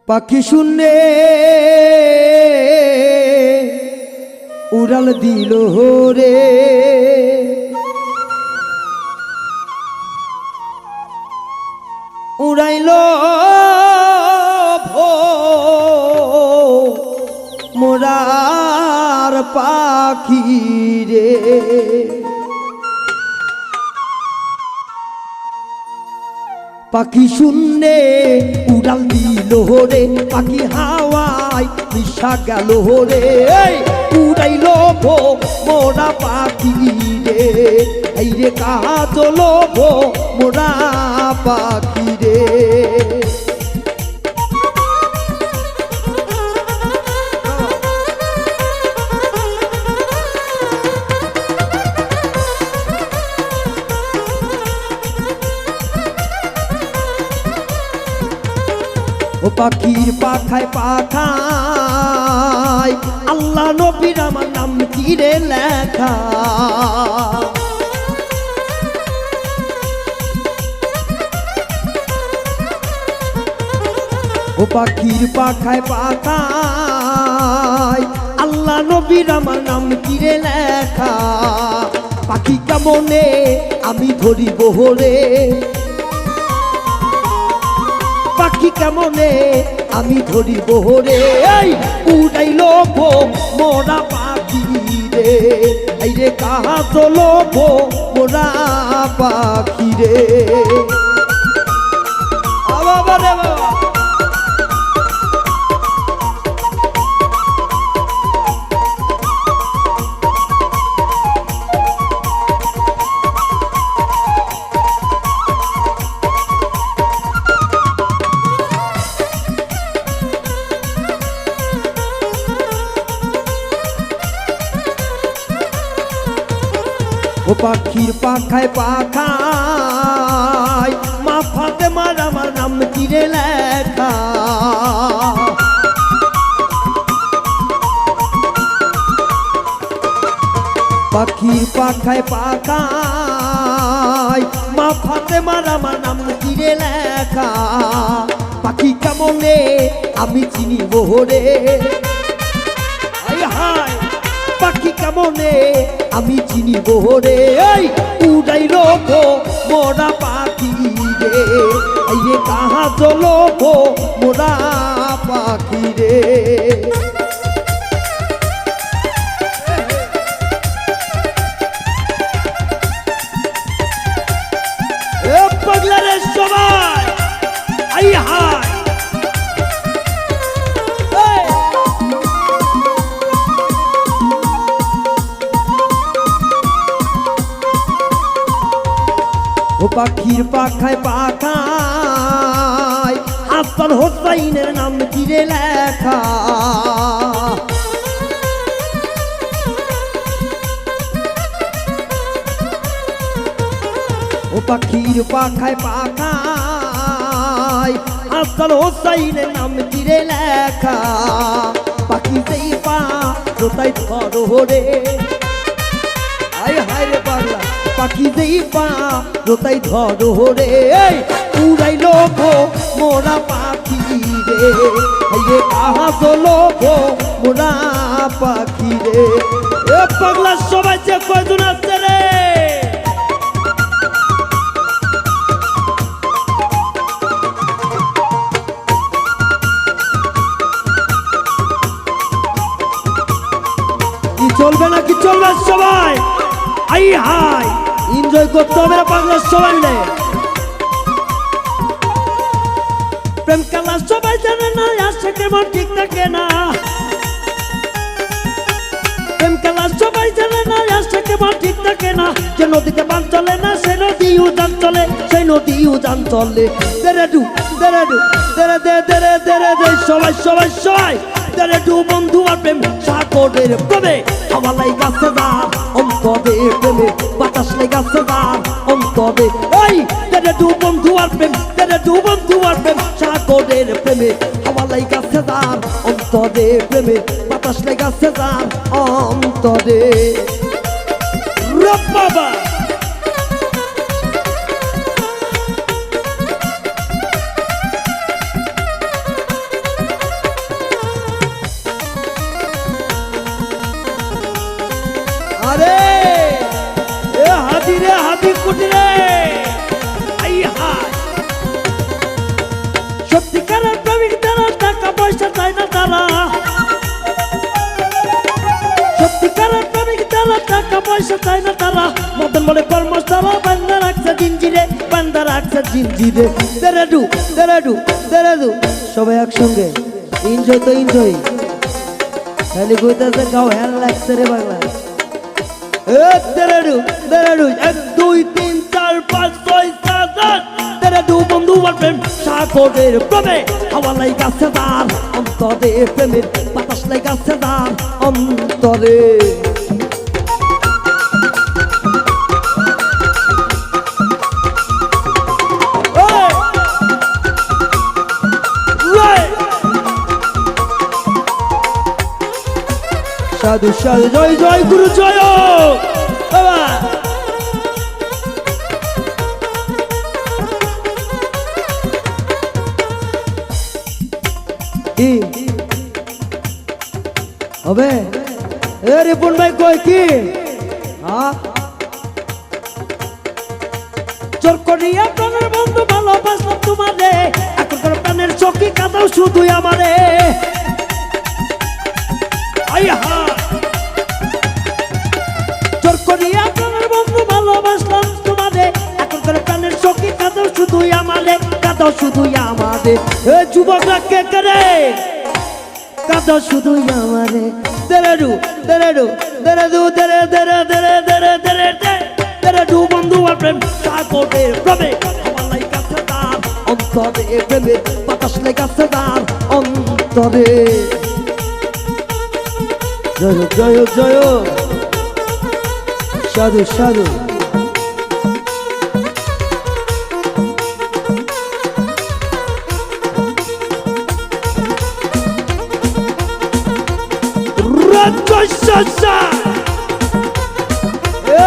পাখি শূন্যে উড়াল দিল রে, উড়াইল মোরার পাখি রে। পাখি শূন্যে উড়াল দিল রে, পাখি হাওয়ায় মিশা গেল রে, উড়াইল মোরা পাখি রে, এই রে কাজল মোরা পাখি রে। ও পাখির পাখায় পাখায় আল্লাহ নবীর আমার নাম কি রে লেখা, ও পাখির পাখায় পাখায় আল্লাহ নবীর আমার নাম কি রে লেখা। পাখি কেমনে আমি ধরিব রে, পাখি কেমনে আমি ধরিব রে, উড়াইল মোরা পাখি রে, এই রে কাজল মোরা পাখি রে। বাবা রে বাবা, ও পাখির পাখায় পাখায় মা ফাতেমার আমার নাম কি রে লেখা, পাখির পাখায় পাখায় মা ফাতেমার আমার নাম কি রে লেখা। পাখি কেমনে আমি চিনিব রে, হায় পাখি কেমনে আমি চিনিব রে, উড়াইল মোরা পাখি রে, এই রে কাজল মোরা পাখি রে। পাগলা রে সবাই আই হায়, ও পাখির পাখায় পাখায় হাসান হোসাইনের নাম কি রে লেখা, ও পাখির পাখায় পাখায় হাসান হোসাইনের নাম কি রে লেখা। পাখি সেই পা কোথায় ধরো রে, আয় হায় রে পাগলা, পাখি যেই পা কোথায় ধরো রে, উড়াইল মোরা পাখি রে, এই রে কাজল মোরা পাখি রে। এ পাগলা সবাই যে কয়জন আছে রে, কি চলবে না কি চলবে সবাই আই হাই এনজয় করতে হবে না পাগলা সবাই মিলে। প্রেম খেলা সবাই জানে না, আসে কেমন ঠিক থাকে না, প্রেম খেলা সবাই জানে না, আসে কেমন ঠিক থাকে না, যে নদীতে বান চলে না সে নদী উজান চলে, সেই নদী উজান চলে। দেরে ডু দেরে ডু দেরে দে দেরে দেরে দে সবাই সবাই সবাই দেরে ডু বন্ধু আর প্রেম সাগরের প্রেমে, হাওয়ালাই গাছে দাঁড় অন্তরে প্রেমে, বাতাস লেগাছে দাঁড় অন্তরে, ওই দেরে ডু বন্ধু আর প্রেম, দেরে ডু বন্ধু আর প্রেম সাগরের প্রেমে, হাওয়ালাই গাছে দাঁড় অন্তরে প্রেমে, বাতাস লেগাছে দাঁড় অন্তরে। বাবা কোটি কোটি রে আই হায় সত্যিকারের প্রেমিক যারা টাকা পয়সা চায় না তারা সত্যিকারের প্রেমিক যারা টাকা পয়সা চায় না তারা মদন বলে কর্মশালা বান্দা রাখছে জিঞ্জিরে বান্দা রাখছে জিঞ্জিরে দেরেডু দেরেডু দেরেডু সবাই একসঙ্গে এনজয় তো এনজয় খালি কইতাছে গাও হ্যাল লাগছে রে বাংলা দেরেডু দেরেডু 1 2 3 4 5 6 7 8 দেরেডু বন্ধু আর প্রেম সাগরের প্রেমে হাওয়া লাগাছে তার অন্তরে প্রেমের বাতাস লাগাছে তার অন্তরে সাধু সাধু জয় জয় গুরু জয় বাবা কি হবে এ রিপন ভাই কই কি হ্যাঁ চোর করিয়া প্রাণের বন্ধু ভালোবাসলাম তোমারে এখনকার প্রাণের চোখে কাঁদাও শুধুই আমারে চোর করিয়া প্রাণের বন্ধু ভালোবাসলাম তোমারে এখনকার প্রাণের চোখে কাঁদাও শুধুই আমারে কাঁদাও শুধুই আমারে এ যুবকরা কে করে কাঁদাও শুধুই আমারে দেরেডু দেরেডু দেরেডু দেরে দেরে দেরে দেরে দেরে দেরেডু বন্ধু আর প্রেম সাগরের প্রেমে হাওয়া লাগাছে তার অন্তরে প্রেমের বাতাস লাগাছে তার অন্তরে জয় জয় জয় সাধু সাধু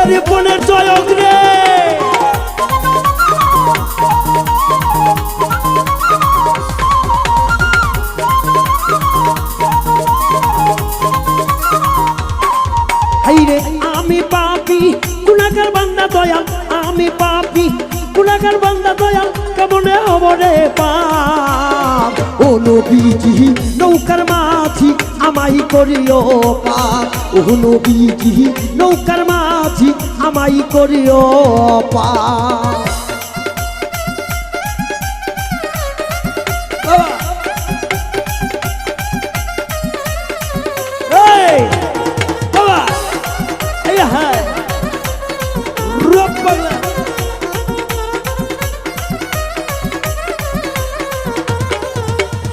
রিপনের জয় অগ্রে আমি পাপী গুনাহগার বান্দা দয়াল আমি পাপী গুনাহগার বান্দা দয়াল কেমনে হব রে পাপ ও নবীজি নৌকার মাঝি আমাই করিও পাপ ও নবীজি নৌকার মাঝি আমাই করিও পাপ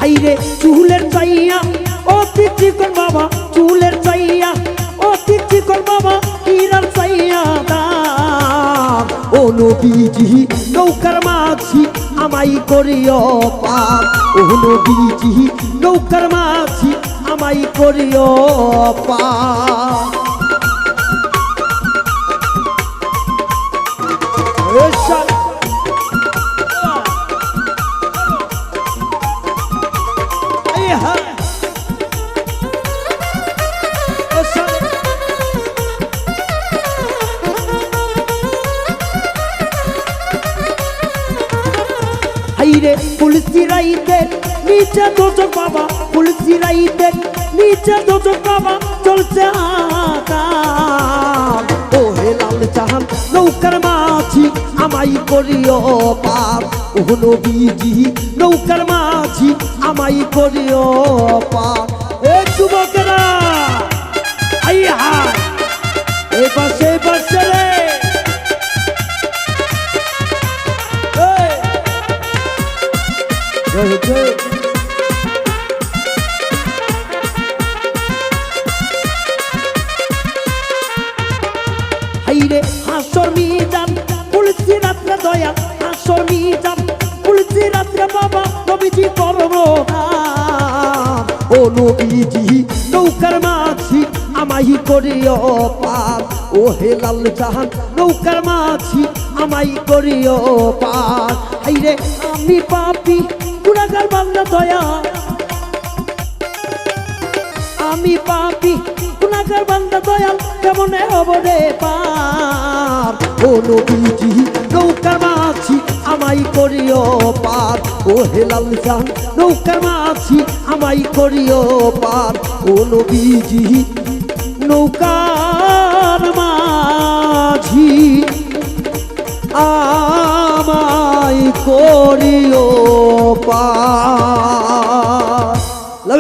হাইরে চুলের চাইয়া ও তিচি কর বাবা চুলের চাইয়া ও তিচি কর বাবা হীরার চাইয়া দাম ও নবীজি নৌকার মাঝি আমাই করিও পাপ ও নবীজি নৌকার মাঝি আমাই করিও পাপ হাইরে পুলিশি রাইতে নিচে দোজক বাবা পুলিশি রাইতে নিচে দোজক বাবা চলছে আকাম ও হে লাল জাহান নৌকার মাঝি আমাই করিও পাপ ও নবীজি নৌকার মাঝি আমাই করিও পাপ এ যুবকেরা আই হায় এই পাশে রে হাইরে হাসর মিজান পুলিশি রাত্রে দয়াল হাসর মিজান পুলিশি রাত্রে বাবা নবীজি করবো ও নবীজি নৌকার মাঝি আমাই করিও পাপ ও হে লাল জাহান নৌকার মাঝি আমাই করিও পাপ হাইরে আমি পাপী গুনাহগার বান্দা দয়া আমি পাপী গুনাহগার বান্দা দয়াল কেমনে হব রে পাপ ও নবীজি নৌকার মাঝি আমাই করিও পার ও হেলাল জান নৌকার মাঝি আমাই করিও পার ও নবীজি নৌকার মাঝি আমাই করিও